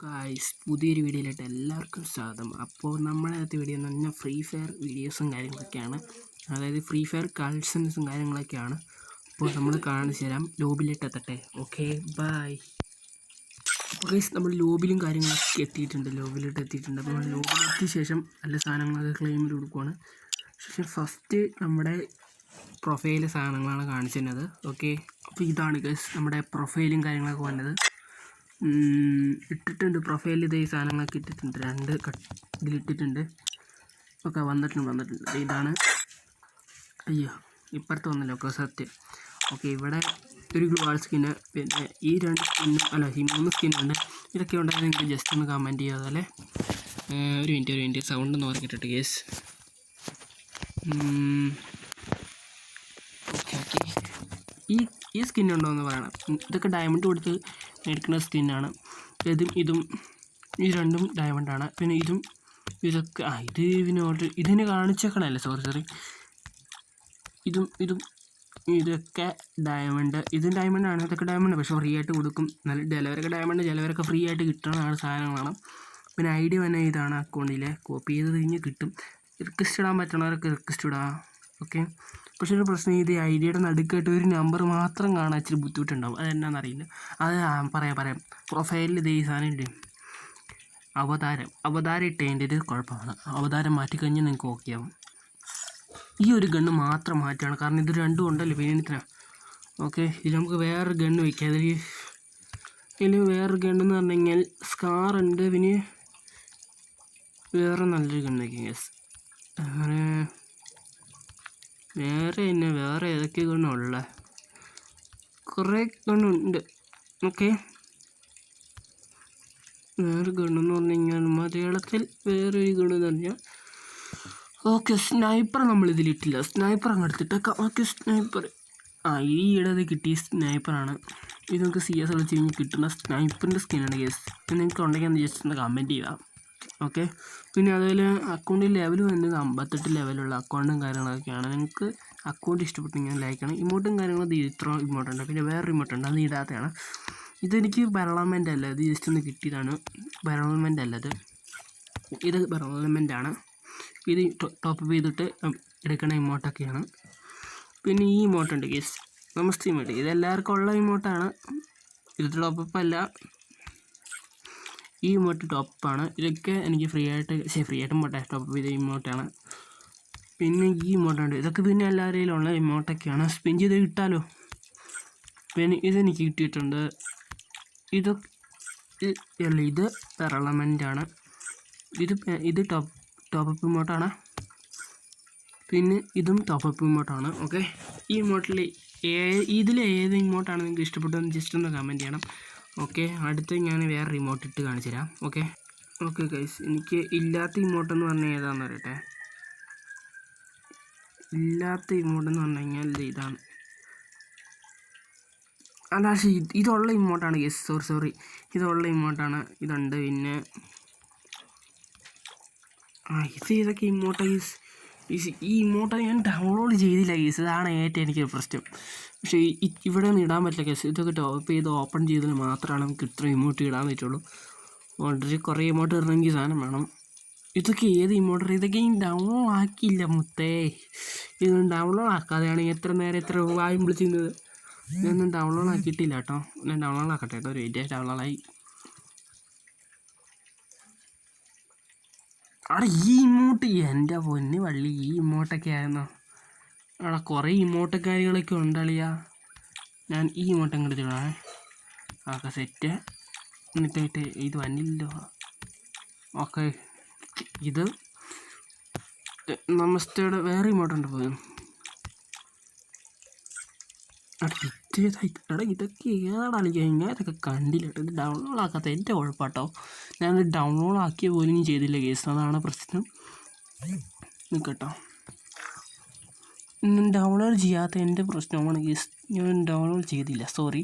Guys, പുതിയൊരു വീഡിയോയിലായിട്ട് എല്ലാവർക്കും സ്വാഗതം. അപ്പോൾ നമ്മളകത്ത് വീഡിയോ എന്ന് പറഞ്ഞാൽ ഫ്രീ ഫയർ വീഡിയോസും കാര്യങ്ങളൊക്കെയാണ്. അതായത് ഫ്രീ ഫയർ കളക്ഷൻസും കാര്യങ്ങളൊക്കെയാണ്. അപ്പോൾ നമ്മൾ കാണിച്ചു തരാം. ലോബിലിട്ട് എത്തട്ടെ. Okay, by. അപ്പോൾ ഗൈസ്, നമ്മൾ ലോബിലും കാര്യങ്ങളൊക്കെ എത്തിയിട്ടുണ്ട്. ലോബിലിട്ട് എത്തിയിട്ടുണ്ട്. അപ്പോൾ നമ്മൾ ലോബിലെത്തിയ ശേഷം നല്ല സാധനങ്ങളൊക്കെ ക്ലെയിമിൽ കൊടുക്കുകയാണ്. ശേഷം ഫസ്റ്റ് നമ്മുടെ പ്രൊഫൈല് സാധനങ്ങളാണ് കാണിച്ചു തരുന്നത്. ഓക്കെ, അപ്പോൾ ഇതാണ് ഗൈസ് നമ്മുടെ പ്രൊഫൈലും കാര്യങ്ങളൊക്കെ വന്നത്. ഇട്ടിട്ടുണ്ട് പ്രൊഫൈലിൽ ഇതേ സാധനങ്ങളൊക്കെ ഇട്ടിട്ടുണ്ട്. രണ്ട് ഇതിലിട്ടിട്ടുണ്ട്. ഓക്കെ, വന്നിട്ടുണ്ട്. ഇതാണ്. അയ്യോ, ഇപ്പുറത്ത് വന്നല്ലോ. ഓക്കെ, സത്യം. ഓക്കെ, ഇവിടെ ഒരു ഗ്ലൂവാൾ സ്കിന്ന്, പിന്നെ ഈ രണ്ട് സ്കിന്നും ഈ 3 സ്കിന്നുണ്ട്. ഇതൊക്കെ ഉണ്ടായത് നിങ്ങൾക്ക് ജസ്റ്റ് ഒന്ന് കമൻറ്റ് ചെയ്യുക. അതുപോലെ ഒരു മിനിറ്റ് സൗണ്ട് ഒന്ന് ഓർക്കിട്ടിട്ട് കേസ്. ഓക്കെ ഈ സ്കിന്നുണ്ടോ എന്ന് പറയണം. ഇതൊക്കെ ഡയമണ്ട് കൊടുത്ത് എടുക്കുന്ന സ്കിന്നാണ്. ഇതും ഈ രണ്ടും ഡയമണ്ടാണ്. പിന്നെ ഇതൊക്കെ ഇത് പിന്നെ ഇതിന് കാണിച്ചേക്കണല്ലേ. സോറി ഇതൊക്കെ ഡയമണ്ട്. ഇതും ഡയമണ്ടാണ്. ഇതൊക്കെ ഡയമണ്ട്, പക്ഷേ ഫ്രീ ആയിട്ട് കൊടുക്കും. നല്ല ചിലവരൊക്കെ ഡയമണ്ട്, ചിലവരൊക്കെ ഫ്രീ ആയിട്ട് കിട്ടണതാണ് സാധനങ്ങളാണ്. പിന്നെ ഐ ഡി തന്നെ ഇതാണ് അക്കൗണ്ടിലെ. കോപ്പി ചെയ്ത് കഴിഞ്ഞ് കിട്ടും. റിക്വസ്റ്റ് ഇടാൻ പറ്റണവരൊക്കെ റിക്വസ്റ്റ് ഇടാം. ഓക്കെ, പക്ഷേ ഒരു പ്രശ്നം, ഇത് ഐ ഡിയുടെ നടുക്കായിട്ട് ഒരു നമ്പർ മാത്രം കാണാൻ ഇച്ചിരി ബുദ്ധിമുട്ടുണ്ടാവും. അതെന്നാണെന്നറിയില്ല. അത് പറയാം. പ്രൊഫൈലിൽ ഇത് ഈ സാധനം ഇല്ലേ, അവതാരം ഇട്ടതിൻ്റെ ഒരു കുഴപ്പമാണ്. അവതാരം മാറ്റിക്കഴിഞ്ഞാൽ നിങ്ങൾക്ക് ഓക്കെ ആവും. ഈ ഒരു ഗണ്ണ് മാത്രം മാറ്റുകയാണ്, കാരണം ഇത് രണ്ടും ഉണ്ടല്ലോ പിന്നെ. ഓക്കെ, ഇത് നമുക്ക് വേറൊരു ഗണ്ണ് വയ്ക്കാം. ഇതിൽ വേറൊരു ഗണ്ണെന്ന് പറഞ്ഞു കഴിഞ്ഞാൽ സ്കാറുണ്ട്. പിന്നെ വേറെ നല്ലൊരു ഗണ്ണ് വയ്ക്കാം. യെസ്, അങ്ങനെ വേറെ ഏതൊക്കെ ഗണ്ണുള്ള കുറേ ഗണ്ണുണ്ട്. ഓക്കെ, വേറെ ഗണ്ണെന്ന് പറഞ്ഞു കഴിഞ്ഞാൽ മലയാളത്തിൽ വേറൊരു ഗണ്ണെന്ന് പറഞ്ഞാൽ ഓക്കെ സ്നൈപ്പർ നമ്മളിതിലിട്ടില്ല. സ്നൈപ്പർ അങ്ങ് എടുത്തിട്ടേക്കാം. ഓക്കെ, സ്നൈപ്പർ ഈ ഇടത് കിട്ടിയ സ്നൈപ്പറാണ്. ഇത് നമുക്ക് CS കളിച്ച് കഴിഞ്ഞ് കിട്ടുന്ന സ്നൈപ്പറിൻ്റെ സ്കിന്നാണ് കേസ്. നിങ്ങൾക്ക് ഉണ്ടെങ്കിൽ ഒന്ന് ജസ്റ്റ് ഒന്ന് കമൻറ്റ് ചെയ്യുക. ഓക്കെ, പിന്നെ അതുപോലെ അക്കൗണ്ടിൽ ലെവൽ വന്നത് 58 ലെവലുള്ള അക്കൗണ്ടും കാര്യങ്ങളൊക്കെയാണ്. നിങ്ങൾക്ക് അക്കൗണ്ട് ഇഷ്ടപ്പെട്ടെങ്കിൽ ലൈക്ക് ചെയ്യണം. ഇമോട്ടും കാര്യങ്ങളും ഇത്ര ഇമോട്ടുണ്ട്. പിന്നെ വേറൊരു ഇമോട്ടുണ്ട്, അത് ഇടാത്തതാണ്. ഇതെനിക്ക് പർളമെൻ്റ് അല്ല, ഇത് ജസ്റ്റ് ഒന്ന് കിട്ടിയതാണ്. പർളമെൻ്റ് അല്ലത്, ഇത് പർളമെൻ്റാണ്. ഇത് ടോപ്പ് ചെയ്തിട്ട് എടുക്കണ ഇമോട്ടൊക്കെയാണ്. പിന്നെ ഈ ഇമോട്ടുണ്ട് കേസ്, നമസ്തേ ഇമോട്ട്. ഇതെല്ലാവർക്കും ഉള്ള ഇമോട്ടാണ്. ഇത് ടോപ്പപ്പ് അല്ല, ഈ ഇമോട്ട് ടോപ്പാണ്. ഇതൊക്കെ എനിക്ക് ഫ്രീ ആയിട്ട് പോട്ടെ ടോപ്പ് ചെയ്ത ഇമോട്ടാണ്. പിന്നെ ഈ ഇമോട്ടുണ്ട്. ഇതൊക്കെ പിന്നെ എല്ലാവരെയും ഉള്ള ഇമോട്ടൊക്കെയാണ്. സ്പിൻ ചെയ്ത് കിട്ടാലോ. പിന്നെ ഇതെനിക്ക് കിട്ടിയിട്ടുണ്ട്. ഇത് പെർളമെൻ്റാണ്. ഇത് ടോപ്പപ്പ് ഇമോട്ടാണ്. പിന്നെ ഇതും ടോപ്പപ്പ് ഇമോട്ടാണ്. ഓക്കെ, ഈ ഇമോട്ടിൽ ഇതിൽ ഏത് ഇമോട്ടാണ് നിങ്ങൾക്ക് ഇഷ്ടപ്പെട്ടതെന്ന് ജസ്റ്റ് ഒന്ന് കമൻറ്റ് ചെയ്യണം. ഓക്കെ, അടുത്ത് ഞാൻ വേറെ ഇമോട്ട് ഇട്ട് കാണിച്ചു തരാം. ഓക്കെ ഗൈസ്, എനിക്ക് ഇല്ലാത്ത ഇമോട്ടെന്ന് പറഞ്ഞാൽ ഏതാണെന്ന് പറയട്ടെ. ഇല്ലാത്ത ഇമോട്ടെന്ന് പറഞ്ഞു കഴിഞ്ഞാൽ ഇതാണ്. പക്ഷേ ഇതുള്ള ഇമോട്ടാണ് ഗൈസ്. സോറി, ഇതുള്ള ഇമോട്ടാണ്. ഇതുണ്ട്. പിന്നെ ഇതൊക്കെ ഇമോട്ട ഗൈസ്. ഈ ഇമോട്ട ഞാൻ ഡൗൺലോഡ് ചെയ്തില്ല കേസ്. ഇതാണ് ഏറ്റവും എനിക്കൊരു പ്രശ്നം. പക്ഷേ ഇവിടെ ഒന്നും ഇടാൻ പറ്റില്ല കേസ്. ഇതൊക്കെ ടോപ്പ് ചെയ്ത് ഓപ്പൺ ചെയ്തതിൽ മാത്രമാണ് നമുക്ക് ഇത്ര ഇമോട്ട് ഇടാൻ പറ്റുള്ളൂ. ഓൾറെഡി കുറേ ഇമോട്ട് ഇടണമെങ്കിൽ സാധനം വേണം. ഇതൊക്കെ ഏത് ഇമോട്ടർ? ഇതൊക്കെ ഞാൻ ഡൗൺലോഡ് ആക്കിയില്ല മുത്തേ. ഇതൊന്നും ഡൗൺലോഡ് ആക്കാതെയാണ് എത്ര വായും വിളിച്ചിരുന്നത്. ഇതൊന്നും ഡൗൺലോഡ് ആക്കിയിട്ടില്ല കേട്ടോ. ഞാൻ ഡൗൺലോഡ് ആക്കട്ടെ കേട്ടോ. ഒരു 8 ഡൗൺലോഡായി. ഈ ഇമോട്ട് എൻ്റെ പൊന്ന് വള്ളി, ഈ ഇമോട്ടൊക്കെ ആയിരുന്നോ? കുറേ ഇമോട്ടൊക്കെ കാര്യങ്ങളൊക്കെ ഉണ്ടളിയാ. ഞാൻ ഈ ഇമോട്ട് അങ്ങോട്ട് ചെയ്യണേ. Okay, set. എന്നിട്ട് ഇത് വന്നില്ലല്ലോ. ഓക്കെ, ഇത് നമസ്തേയുടെ വേറെ ഇമോട്ടുണ്ട് പോലും. ഇതൊക്കെ ഏതാണ് കളിക്കുക? ഞാൻ ഇതൊക്കെ കണ്ടില്ല കേട്ടോ. ഇത് ഡൗൺലോഡ് ആക്കാത്ത എൻ്റെ കുഴപ്പമാട്ടോ. ഞാനത് ഡൗൺലോഡ് ആക്കിയ പോലും ഞാൻ ചെയ്തില്ല കേസ്. അതാണ് പ്രശ്നം. നിൽക്കട്ടോ, ഡൗൺലോഡ് ചെയ്യാത്ത എൻ്റെ പ്രശ്നമാണ് കേസ്. ഞാൻ ഡൗൺലോഡ് ചെയ്തില്ല, സോറി.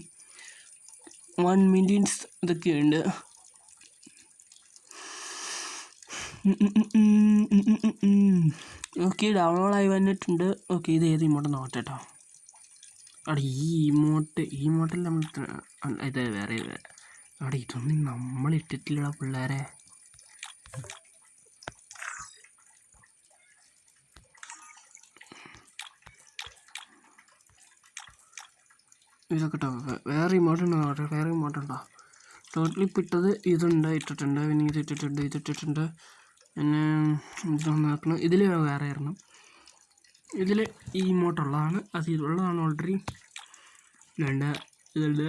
1 മില്യൺസ് ഇതൊക്കെയുണ്ട്. ഓക്കെ, ഡൗൺലോഡായി വന്നിട്ടുണ്ട്. ഓക്കെ, ഇത് ഏത് ഇമോട്ട് നോക്കട്ടെ കേട്ടോ. ഈ ഇമോട്ടിൽ നമ്മൾ ഇത് വേറെ അവിടെ ഇതൊന്നും നമ്മളിട്ടിട്ടില്ല പിള്ളേരെ. ഇതൊക്കെ കേട്ടോ. വേറെ ഇമോട്ടുണ്ടോ നോട്ടെ, വേറെ ഇമോട്ടുണ്ടോ? ടോട്ടലിപ്പോൾ ഇട്ടത് ഇട്ടിട്ടുണ്ട്, പിന്നെ ഇതിട്ടിട്ടുണ്ട്. പിന്നെ നോക്കണം, ഇതിൽ വേറെ ആയിരുന്നു. ഇതിൽ ഈ ഇമോട്ടുള്ളതാണ്, അത് ഇതുള്ളതാണ് ഓൾറെഡി. ഇതുണ്ട്.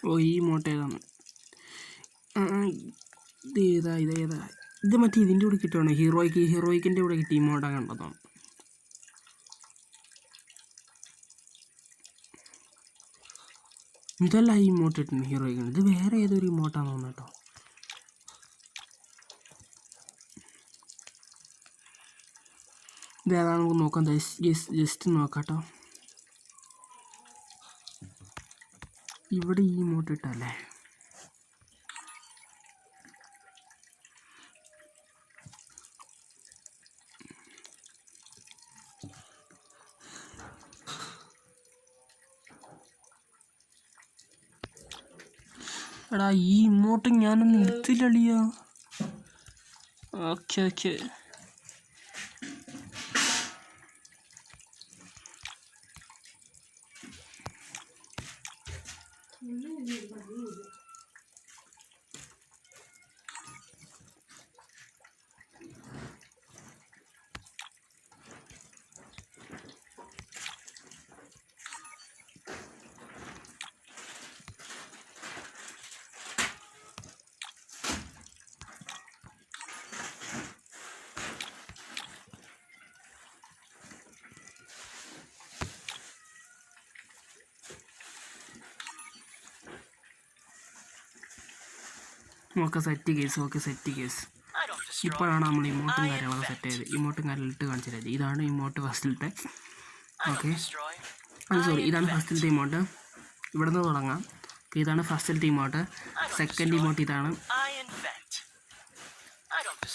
ഓ, ഈ ഇമോട്ട് ഏതാണ്? ഇതേതാ ഇത് മറ്റേ ഇതിൻ്റെ കൂടെ കിട്ടുവാണ്, ഹീറോയ്ക്കിൻ്റെ കൂടെ കിട്ടിയ ഇമോട്ടാണ് കണ്ടതാണ്. ഇതല്ല ഈ ഇമോട്ട് കിട്ടുന്നത് ഹീറോയ്ക്കാണ്, ഇത് വേറെ ഏതൊരു ഇമോട്ടാണെന്ന് തോന്നുന്നു കേട്ടോ. ഇതേതാ നമുക്ക് നോക്കാം, ജസ്റ്റ് നോക്കാം കേട്ടോ. ഇവിടെ ഈ ഇമോട്ട് ഇട്ടല്ലേ? എടാ ഈ ഇമോട്ട് ഞാനൊന്ന് എടുത്തില്ലളിയ. Okay set case. ഇപ്പോഴാണ് നമ്മൾ ഇമോട്ടും കാര്യങ്ങളൊക്കെ സെറ്റ് ചെയ്ത് ഇമോട്ടും കാര്യങ്ങൾ ഇട്ട് കാണിച്ചത്. ഇതാണ് ഇമോട്ട് ഫസ്റ്റിലത്തെ. ഓക്കെ, സോറി, ഇതാണ് ഫസ്റ്റിലത്തെ ഇമോട്ട്. ഇവിടെ നിന്ന് തുടങ്ങാം. ഇതാണ് ഫസ്റ്റിലത്തെ ഇമോട്ട്. സെക്കൻഡ് ഇമോട്ട് ഇതാണ്.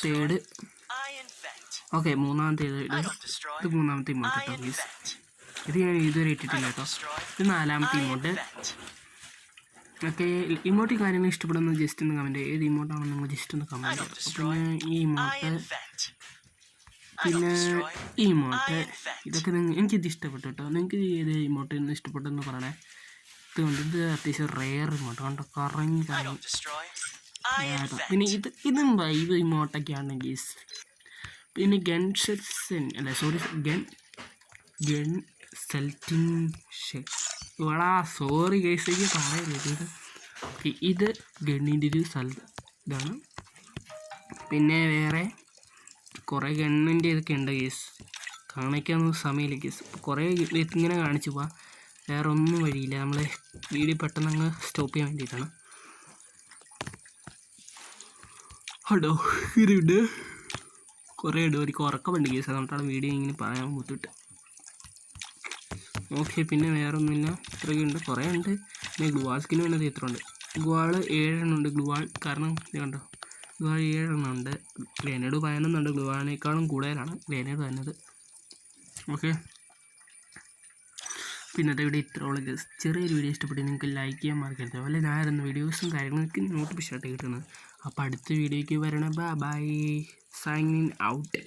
തേർഡ്, ഓക്കെ, മൂന്നാമത്തെ ഇത് മൂന്നാമത്തെ ഇമോട്ട് കേട്ടോ പ്ലീസ്. ഇത് ഞാൻ ഇതുവരെ ഇട്ടിട്ടില്ല കേട്ടോ. ഇത് നാലാമത്തെ ഇമോട്ട്. ഓക്കെ, ഇമോട്ട് കാര്യങ്ങൾ ഇഷ്ടപ്പെടുന്ന ജസ്റ്റ് ഒന്ന് കമൻറ്റ് ചെയ്യുക. ഏത് ഇമോട്ടാണെന്ന് നിങ്ങൾ ജസ്റ്റ് ഒന്ന് കമൻറ്റ് ചെയ്യുക. പിന്നെ ഈ ഇമോട്ട്, പിന്നെ ഈ ഇമോട്ട്, ഇതൊക്കെ എനിക്കിത് ഇഷ്ടപ്പെട്ടു കേട്ടോ. നിങ്ങൾക്ക് ഏത് ഇമോട്ട് ഇന്ന് ഇഷ്ടപ്പെട്ടെന്ന് പറയണേ. ഇത് അത്യാവശ്യം റെയർ ഇമോട്ട് കണ്ടോ, കറങ്ങി. പിന്നെ ഇതും വൈബ് ഇമോട്ടൊക്കെയാണ് ഗീസ്. പിന്നെ ഗൺ സെൽറ്റിൻ സോറി ഗൈസ്, എനിക്ക് പറയരുത്. ഇത് ഗണ്ണിൻ്റെ ഒരു ഇതാണ്. പിന്നെ വേറെ കുറേ ഗണ്ണിൻ്റെ ഇതൊക്കെ ഉണ്ട് ഗേസ്. കാണിക്കാനൊന്നും സമയമില്ല ഗേസ്. കുറേ ഇങ്ങനെ കാണിച്ചു പോവാം, വേറെ ഒന്നും വഴിയില്ല. നമ്മൾ വീഡിയോ പെട്ടെന്ന് അങ്ങ് സ്റ്റോപ്പ് ചെയ്യാൻ വേണ്ടിയിട്ടാണ്. ഹലോ, ഇതുണ്ട്, കുറേ ഉണ്ട്, ഒരു ഉറക്കമുണ്ട് ഗേസ്. അതുകൊണ്ടാണ് വീഡിയോ ഇങ്ങനെ പറയാൻ ബുദ്ധിമുട്ട്. ഓക്കെ, പിന്നെ വേറെ ഒന്നുമില്ല, ഇത്രയൊക്കെ ഉണ്ട്, കുറേ ഉണ്ട്. പിന്നെ ഗ്ലുവാൾ സ്കിന് വേണ്ടത് ഇത്ര ഉണ്ട്. ഗ്ലുവാൾ 7 ഉണ്ട്. ഗ്ലുവാൾ കാരണം ഇത് കണ്ടോ, ഗ്ലുവാൾ 7 ഉണ്ട്. ഗ്രനേഡ് 11 ഉണ്ട്. ഗ്ലുവാളിനേക്കാളും കൂടുതലാണ് ഗ്രനേഡ് വരുന്നത്. ഓക്കെ, പിന്നത്തെ വീഡിയോ ഇത്രയുള്ള ചെറിയൊരു വീഡിയോ ഇഷ്ടപ്പെട്ട് നിങ്ങൾക്ക് ലൈക്ക് ചെയ്യാൻ മറക്കരുത്. അതുപോലെ ഞാൻ തരുന്ന വീഡിയോസും കാര്യങ്ങൾക്ക് നോട്ടിഫിക്കേഷൻ ആയിട്ട് കിട്ടുന്നത്. അപ്പോൾ അടുത്ത വീഡിയോയ്ക്ക് വരണം. Bye, signing out.